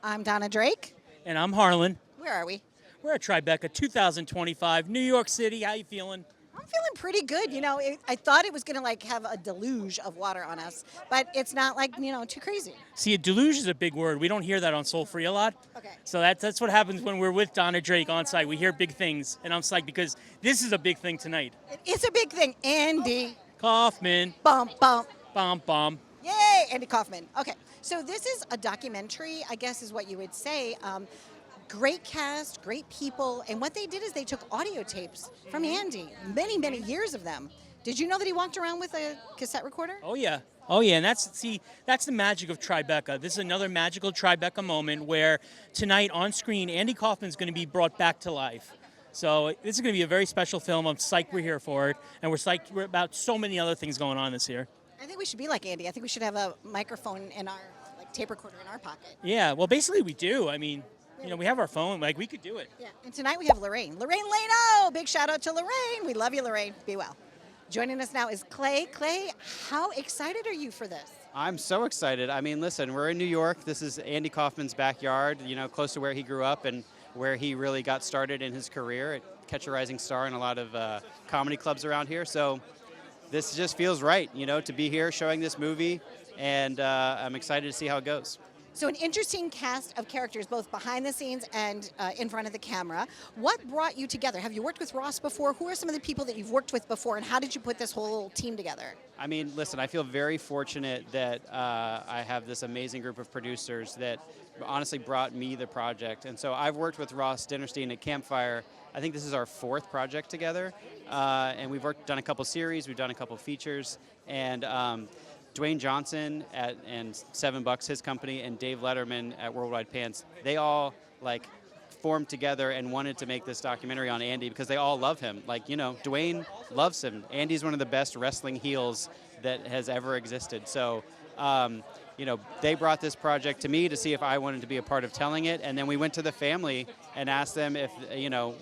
I'm Donna Drake. And I'm Harlan. Where are we? We're at Tribeca 2025, New York City. How you feeling? I'm feeling pretty good. I thought it was going to have a deluge of water on us, but it's not too crazy. See, a deluge is a big word. We don't hear that on Soul Free a lot. Okay. So that's what happens when we're with Donna Drake on site. We hear big things, and I'm psyched because this is a big thing tonight. It's a big thing. Andy Kaufman. Bump. Bum. Yay, Andy Kaufman. Okay, so this is a documentary, I guess is what you would say. Great cast, great people, and what they did is they took audio tapes from Andy, many years of them. Did you know that he walked around with a cassette recorder? Oh yeah, and that's the magic of Tribeca. This is another magical Tribeca moment where tonight on screen, Andy Kaufman is going to be brought back to life. So this is going to be a very special film. I'm psyched we're here for it, and we're psyched we're about so many other things going on this year. I think we should be like Andy. I think we should have a microphone in our tape recorder in our pocket. Yeah, well, basically we do. I mean, we have our phone. We could do it. Yeah, and tonight we have Lorraine. Lorraine Leno! Big shout out to Lorraine. We love you, Lorraine. Be well. Joining us now is Clay. Clay, how excited are you for this? I'm so excited. I mean, listen, we're in New York. This is Andy Kaufman's backyard, close to where he grew up and where he really got started in his career at Catch a Rising Star and a lot of comedy clubs around here. So this just feels right, to be here showing this movie, and I'm excited to see how it goes. So an interesting cast of characters, both behind the scenes and in front of the camera. What brought you together? Have you worked with Ross before? Who are some of the people that you've worked with before, and how did you put this whole team together? I mean, listen, I feel very fortunate that I have this amazing group of producers that honestly brought me the project. And so I've worked with Ross Dinnerstein at Campfire. I think this is our 4th project together. And we've done a couple series, we've done a couple features, and Dwayne Johnson and $7, his company, and Dave Letterman at Worldwide Pants, they all formed together and wanted to make this documentary on Andy because they all love him. Dwayne loves him. Andy's one of the best wrestling heels that has ever existed. So, they brought this project to me to see if I wanted to be a part of telling it, and then we went to the family and asked them if,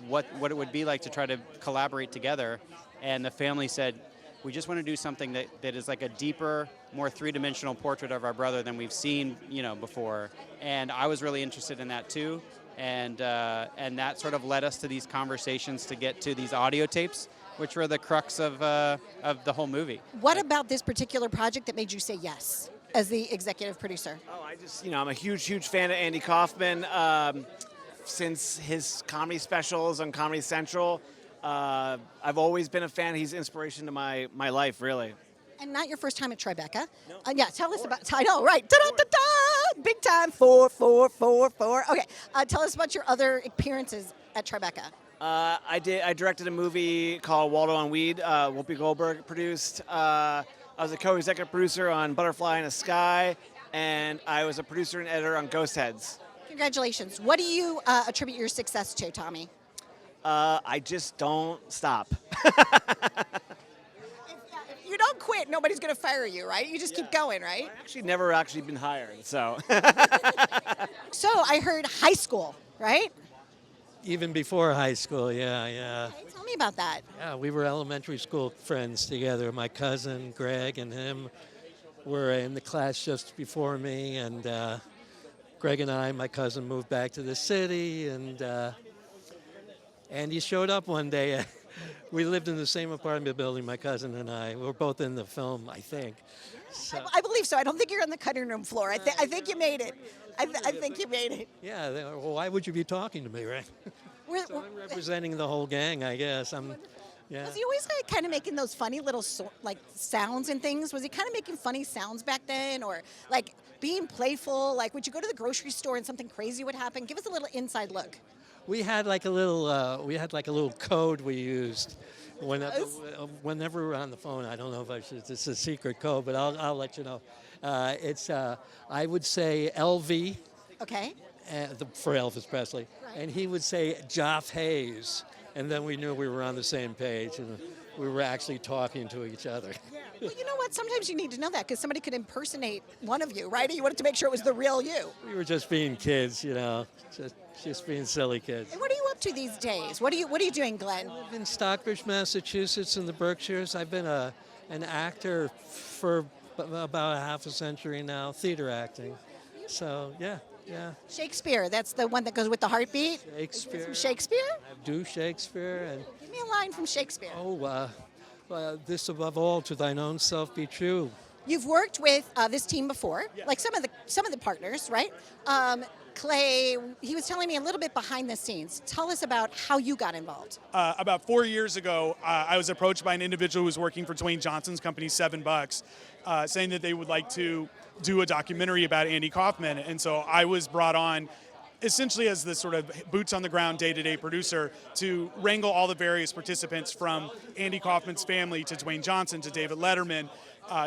what it would be like to try to collaborate together, and the family said, we just want to do something that is like a deeper, more three-dimensional portrait of our brother than we've seen, before. And I was really interested in that too. And that sort of led us to these conversations to get to these audio tapes, which were the crux of the whole movie. What about this particular project that made you say yes as the executive producer? Oh, I'm a huge fan of Andy Kaufman. Since his comedy specials on Comedy Central, I've always been a fan. He's inspiration to my life, really. And not your first time at Tribeca. No. Yeah, tell us about, I know, right. Da-da-da-da! Big time, 4. Okay, tell us about your other appearances at Tribeca. I directed a movie called Waldo on Weed, Whoopi Goldberg produced. I was a co-executive producer on Butterfly in the Sky, and I was a producer and editor on Ghost Heads. Congratulations. What do you attribute your success to, Tommy? I just don't stop. If you don't quit, nobody's going to fire you, right? You just keep going, right? I've actually never been hired, so. So I heard high school, right? Even before high school, yeah. Okay, tell me about that. Yeah, we were elementary school friends together. My cousin, Greg, and him were in the class just before me, and Greg and I, my cousin, moved back to the city, and he showed up one day. We lived in the same apartment building, my cousin and I. We were both in the film, I think. So, I believe so. I don't think you're on the cutting room floor. I think you made it. I think you made it. yeah, well, why would you be talking to me, right? So I'm representing the whole gang, I guess. Yeah. Was he always kind of making those funny little sounds and things? Was he kind of making funny sounds back then, or being playful? Would you go to the grocery store and something crazy would happen? Give us a little inside look. We had a little code we used whenever we were on the phone. I don't know if I should. It's a secret code, but I'll let you know. It's I would say LV. Okay. For Elvis Presley, right. And he would say Joff Hayes, and then we knew we were on the same page, and we were actually talking to each other. Yeah. Well, you know what? Sometimes you need to know that because somebody could impersonate one of you, right? And you wanted to make sure it was the real you. We were just being kids, just being silly kids. And what are you up to these days? What are you doing, Glenn? I live in Stockbridge, Massachusetts, in the Berkshires. I've been an actor for about a half a century now, theater acting. So yeah. Yeah, Shakespeare, that's the one that goes with the heartbeat. Shakespeare. Some Shakespeare? I do Shakespeare, and Give me a line from Shakespeare. this above all, to thine own self be true. You've worked with this team before, like some of the partners, right? Clay, he was telling me a little bit behind the scenes. Tell us about how you got involved. About 4 years ago, I was approached by an individual who was working for Dwayne Johnson's company, $7, saying that they would like to do a documentary about Andy Kaufman. And so I was brought on essentially as the sort of boots on the ground day-to-day producer to wrangle all the various participants from Andy Kaufman's family to Dwayne Johnson to David Letterman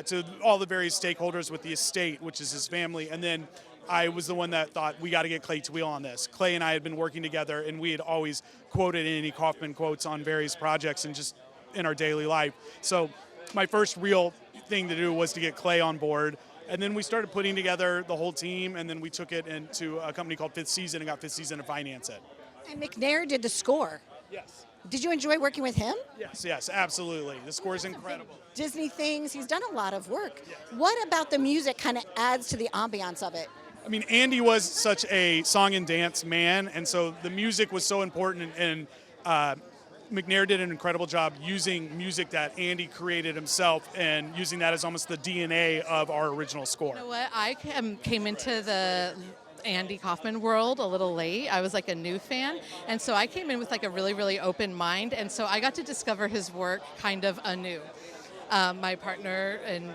to all the various stakeholders with the estate, which is his family. And then I was the one that thought, we got to get Clay Tweel on this. Clay and I had been working together, and we had always quoted Andy Kaufman quotes on various projects and just in our daily life. So my first real thing to do was to get Clay on board. And then we started putting together the whole team, and then we took it into a company called Fifth Season and got Fifth Season to finance it. And McNair did the score. Yes. Did you enjoy working with him? Yes, absolutely. The score is incredible. Disney things, he's done a lot of work. What about the music kind of adds to the ambiance of it? I mean, Andy was such a song and dance man, and so the music was so important, and McNair did an incredible job using music that Andy created himself and using that as almost the DNA of our original score. You know what? I came into the Andy Kaufman world a little late. I was like a new fan, and so I came in with like a really, really open mind, and so I got to discover his work kind of anew. My partner and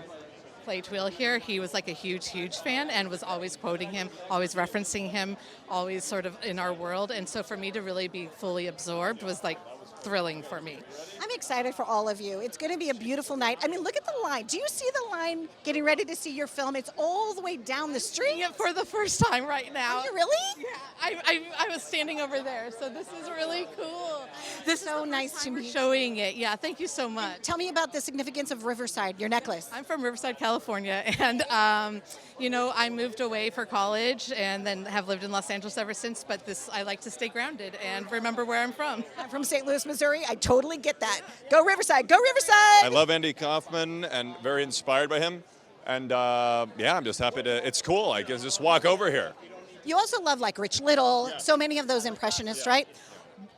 Clay Tweel here, he was like a huge, huge fan and was always quoting him, always referencing him, always sort of in our world. And so for me to really be fully absorbed was like thrilling for me. I'm excited for all of you. It's going to be a beautiful night. I mean, look at the line. Do you see the line getting ready to see your film? It's all the way down the street. Yeah, for the first time right now. Are you really? Yeah, I was standing over there, so this is really cool. This So is the nice first to time we're meet. showing it. Yeah, thank you so much. Tell me about the significance of Riverside, your necklace. I'm from Riverside, California, and I moved away for college and then have lived in Los Angeles ever since. But I like to stay grounded and remember where I'm from. I'm from St. Louis, Missouri. I totally get that. Go Riverside. Go Riverside. I love Andy Kaufman and very inspired by him. And I'm just happy to, it's cool. I can just walk over here. You also love like Rich Little, so many of those impressionists, right?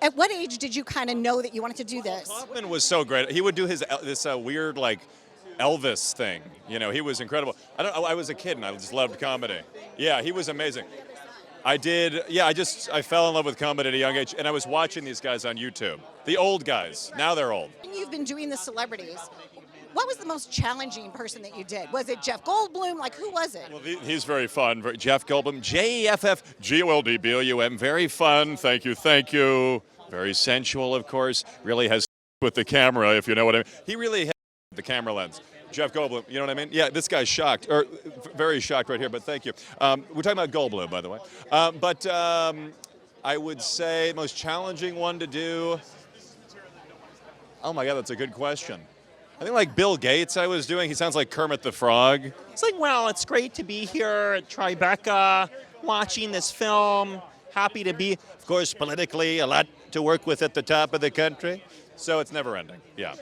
At what age did you kind of know that you wanted to do this? Kaufman was so great. He would do this weird like Elvis thing. You know, he was incredible. I was a kid and I just loved comedy. Yeah, he was amazing. I fell in love with comedy at a young age, and I was watching these guys on YouTube. The old guys. Now they're old. You've been doing the celebrities. What was the most challenging person that you did? Was it Jeff Goldblum? Like, who was it? Well, he's very fun. Jeff Goldblum, JEFFGOLDBLUM. Very fun. Thank you. Very sensual, of course. Really has with the camera, if you know what I mean. He really has the camera lens. Jeff Goldblum, you know what I mean? Yeah, this guy's shocked, or very shocked right here, but thank you. We're talking about Goldblum, by the way. I would say most challenging one to do, oh my God, that's a good question. I think like Bill Gates I was doing, he sounds like Kermit the Frog. It's like, well, it's great to be here at Tribeca, watching this film. Happy to be, of course, politically, a lot to work with at the top of the country. So it's never ending, yeah.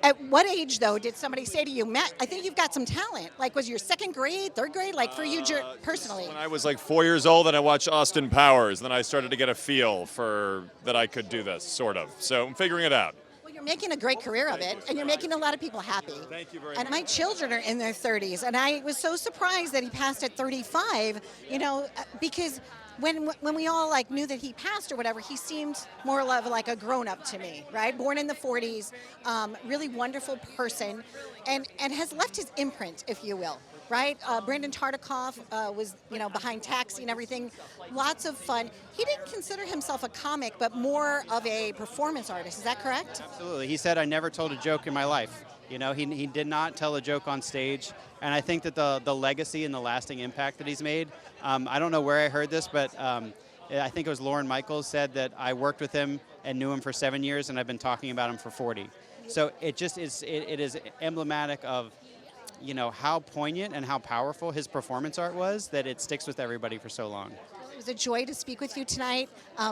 At what age, though, did somebody say to you, Matt, I think you've got some talent? Like, was your second grade, third grade? Like, for you personally? When I was like 4 years old and I watched Austin Powers, then I started to get a feel for that I could do this, sort of. So I'm figuring it out. Well, you're making a great career of it, and you're making a lot of people happy. Thank you very And my children are in their 30s, and I was so surprised that he passed at 35, because when we all like knew that he passed or whatever, he seemed more of like a grown-up to me, right? Born in the 40s, really wonderful person, and has left his imprint, if you will, right? Brandon Tartikoff was, behind Taxi and everything. Lots of fun. He didn't consider himself a comic, but more of a performance artist. Is that correct? Absolutely. He said, I never told a joke in my life. He did not tell a joke on stage. And I think that the legacy and the lasting impact that he's made, I don't know where I heard this, but I think it was Lorne Michaels said that I worked with him and knew him for 7 years, and I've been talking about him for 40. So it just is, it is emblematic of, how poignant and how powerful his performance art was, that it sticks with everybody for so long. It was a joy to speak with you tonight.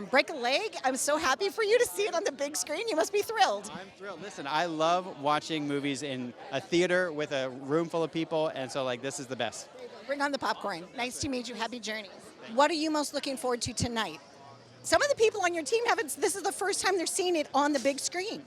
Break a leg. I'm so happy for you to see it on the big screen. You must be thrilled. I'm thrilled. Listen, I love watching movies in a theater with a room full of people, and so this is the best. Bring on the popcorn. Nice to meet you. Happy journeys. What are you most looking forward to tonight? Some of the people on your team haven't, this is the first time they're seeing it on the big screen.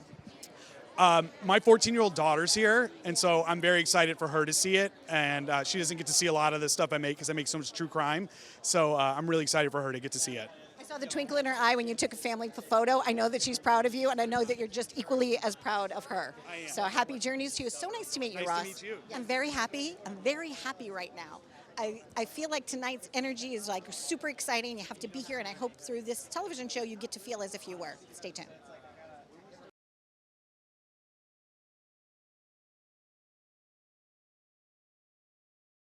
My 14-year-old daughter's here, and so I'm very excited for her to see it. And she doesn't get to see a lot of the stuff I make because I make so much true crime. So I'm really excited for her to get to see it. I saw the twinkle in her eye when you took a family photo. I know that she's proud of you, and I know that you're just equally as proud of her. I am. So happy journeys to you. So nice to meet you, Nice Ross. to meet you. I'm very happy. I'm very happy right now. I feel like tonight's energy is like super exciting. You have to be here, and I hope through this television show you get to feel as if you were. Stay tuned.